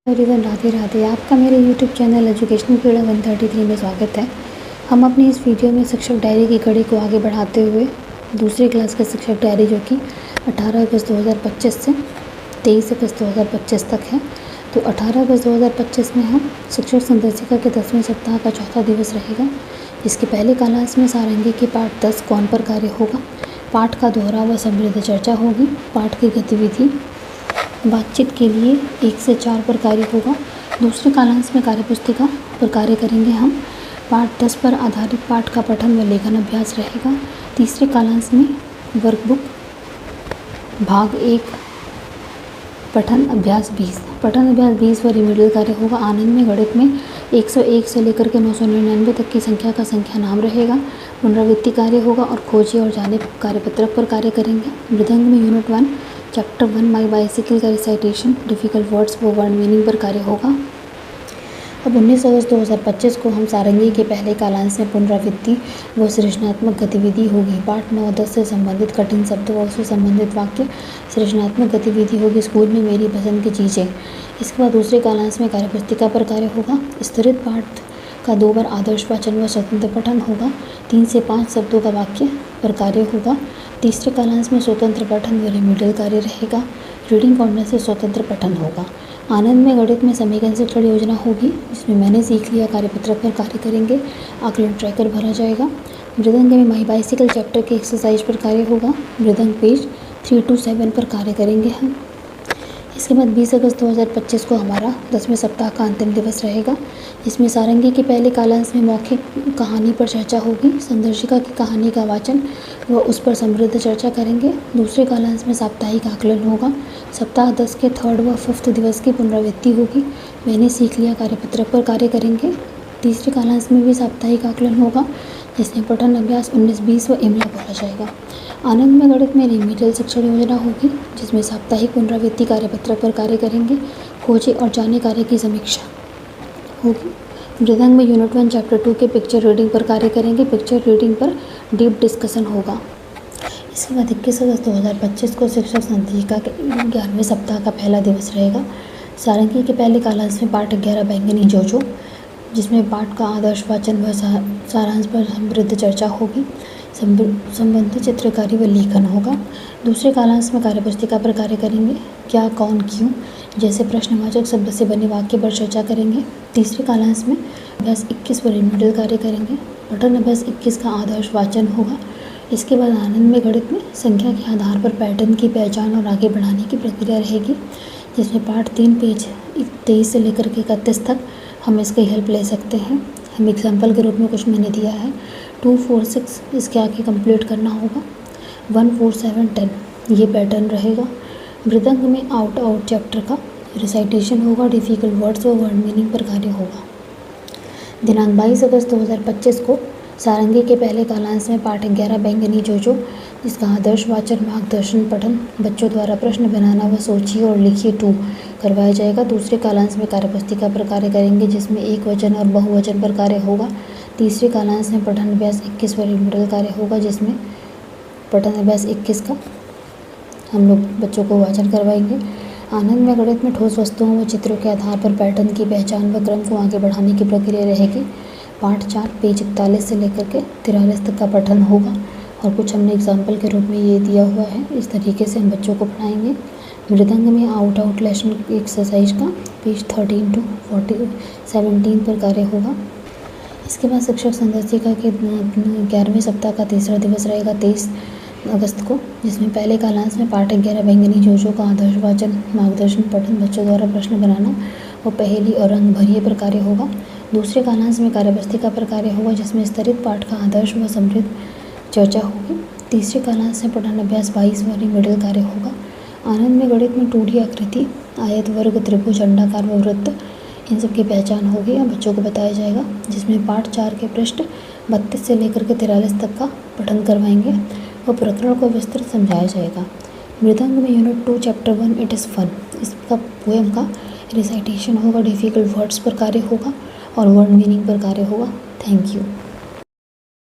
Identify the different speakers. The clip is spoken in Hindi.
Speaker 1: एवरीवन, राधे राधे। आपका मेरे यूट्यूब चैनल एजुकेशनल फ्रीडम 133 में स्वागत है। हम अपनी इस वीडियो में शिक्षक डायरी की कड़ी को आगे बढ़ाते हुए दूसरी क्लास का शिक्षक डायरी जो कि 18 अगस्त 2025 से 23 अगस्त 2025 तक है, तो 18 अगस्त 2025 में हम शिक्षक संदर्शिका के 10वें सप्ताह का चौथा दिवस रहेगा। इसके पहले कालांश में सारंगी की पाठ 10 कौन पर कार्य होगा, पाठ का दोहरा व समृद्ध चर्चा होगी, पाठ की गतिविधि बातचीत के लिए 1 से 4 पर कार्य होगा। दूसरे कालांश में कार्यपुस्तिका पर कार्य करेंगे हम। पाठ 10 पर आधारित पाठ का पठन व लेखन अभ्यास रहेगा। तीसरे कालांश में वर्कबुक भाग 1 पठन अभ्यास 20 व रिमेडियल कार्य होगा। आनंद में गणित में 101 से लेकर के 999 तक की संख्या का संख्या नाम रहेगा। पुनरावृत्ति कार्य होगा और खोजे और जाने कार्यपत्रक पर कार्य करेंगे। मृदंग में यूनिट 1 चैप्टर 1 माई बाइसिकल का रिसाइटेशन डिफ़िकल्ट वर्ड्स व वर्ड मीनिंग पर कार्य होगा। अब 19 अगस्त 2025 को हम सारंगी के पहले कालांश में पुनरावृत्ति व सृजनात्मक गतिविधि होगी। पाठ 9-10 से संबंधित कठिन शब्द व उससे संबंधित वाक्य सृजनात्मक गतिविधि होगी। स्कूल में मेरी पसंद की चीज़ें। इसके बाद दूसरे कालांश में कार्यपुस्तिका पर कार्य होगा। स्तरित पाठ का 2 बार आदर्श वाचन व स्वतंत्र पठन होगा। 3 से 5 शब्दों का वाक्य पर कार्य होगा। तीसरे कालांश में स्वतंत्र पठन व रिमेडियल कार्य रहेगा। रीडिंग कॉर्नर से स्वतंत्र पठन होगा। आनंद में गणित में समीकरण से क्षण योजना होगी, जिसमें मैंने सीख लिया कार्यपत्रक पर कार्य करेंगे। आकलन ट्रैकर भरा जाएगा। मृदंग में माई बाइसिकल चैप्टर के एक्सरसाइज पर कार्य होगा। मृदंग पेज 3 to 7 पर कार्य करेंगे हम। इसके बाद 20 अगस्त 2025 को हमारा 10वें सप्ताह का अंतिम दिवस रहेगा। इसमें सारंगी के पहले कालांश में मौखिक कहानी पर चर्चा होगी। संदर्शिका की कहानी का वाचन व उस पर समृद्ध चर्चा करेंगे। दूसरे कालांश में साप्ताहिक आकलन होगा। सप्ताह 10 के 3rd व 5th दिवस की पुनरावृत्ति होगी। मैंने सीख लिया कार्यपत्रक पर कार्य करेंगे। तीसरे कालांश में भी साप्ताहिक आकलन होगा, जिसमें पठन अभ्यास 19-20 व इमला बोला जाएगा। आनंद में गणित में रिमेडियल शिक्षण योजना होगी, जिसमें साप्ताहिक पुनरावृत्ति कार्यपत्रक पर कार्य करेंगे। खोजे और जाने कार्य की समीक्षा होगी। मृदंग में यूनिट 1 चैप्टर 2 के पिक्चर रीडिंग पर कार्य करेंगे। पिक्चर रीडिंग पर डीप डिस्कशन होगा। इसके बाद 21 अगस्त 2025 को शिक्षक संदर्शिका के 11वें सप्ताह का पहला दिवस रहेगा। सारंगी के पहले कालांश में पाठ 11 बैंगनी जोजो, जिसमें पाठ का आदर्श वाचन व सारांश पर समृद्ध चर्चा होगी। संबंधित चित्रकारी व लेखन होगा। दूसरे कालांश में कार्यपुस्तिका पर कार्य करेंगे। क्या, कौन, क्यों जैसे प्रश्नवाचक शब्द से बने वाक्य पर चर्चा करेंगे। तीसरे कालांश में अभ्यास 21 व रिमेडियल कार्य करेंगे। पठन अभ्यास 21 का आदर्श वाचन होगा। इसके बाद आनंद में गणित में संख्या के आधार पर पैटर्न की पहचान और आगे बढ़ाने की प्रक्रिया रहेगी, जिसमें पाठ 3 पेज 23 से लेकर के 31 तक हम इसकी हेल्प ले सकते हैं। हम एग्जाम्पल के रूप में कुछ मैंने दिया है। 2, 4, 6 इसके आगे कंप्लीट करना होगा। 1, 4, 7, 10 ये पैटर्न रहेगा। मृदंग में आउट चैप्टर का रिसाइटेशन होगा। डिफ़िकल्ट वर्ड्स और वर्ड मीनिंग पर कार्य होगा। दिनांक 22 अगस्त 2025 को सारंगी के पहले कालांश में पाठ 11 बैंगनी जोजो, जिसका आदर्श वाचन मार्गदर्शन पठन बच्चों द्वारा प्रश्न बनाना व सोचिए और लिखिए 2 करवाया जाएगा। दूसरे कालांश में कार्यपुस्तिका पर कार्य करेंगे, जिसमें एक वचन और बहुवचन पर कार्य होगा। तीसरे कालांश में पठन अभ्यास 21 व रिमेडियल कार्य होगा, जिसमें पठन अभ्यास 21 का हम लोग बच्चों को वाचन करवाएंगे। आनंद में गणित में ठोस वस्तुओं व चित्रों के आधार पर पैटर्न की पहचान व क्रम को आगे बढ़ाने की प्रक्रिया रहेगी। पाठ 4 पेज 41 से लेकर के 43 तक का पठन होगा और कुछ हमने एग्जाम्पल के रूप में ये दिया हुआ है। इस तरीके से हम बच्चों को पढ़ाएंगे। मृदंग में आउट लेसन एक्सरसाइज का पेज 13 to 17 पर कार्य होगा। इसके बाद शिक्षक संदर्शिका के 11वें सप्ताह का तीसरा दिवस रहेगा 23 अगस्त को, जिसमें पहले कालांश में पाठ 11 बैंगनी जोजो का आदर्श वाचन मार्गदर्शन पठन बच्चों द्वारा प्रश्न बनाना और पहेली और रंग भरिए पर कार्य होगा। दूसरे कालांश में कार्यपुस्तिका पर कार्य होगा, जिसमें स्तरित पाठ का आदर्श व समृद्ध चर्चा होगी। तीसरे कालांश में पठन अभ्यास 22 व रिमेडियल कार्य होगा। आनंद में गणित में 2D आकृति, आयत, वर्ग, त्रिभुज, अंडाकार व वृत्त इन सब की पहचान होगी और बच्चों को बताया जाएगा, जिसमें पाठ 4 के पृष्ठ 32 से लेकर के 43 तक का पठन करवाएंगे और प्रकरण को विस्तृत समझाया जाएगा। मृदंग में unit 2 chapter 1 it is fun इसका पोएम का रिसाइटेशन होगा। डिफ़िकल्ट वर्ड्स पर कार्य होगा और वर्ड मीनिंग पर कार्य होगा। Thank you.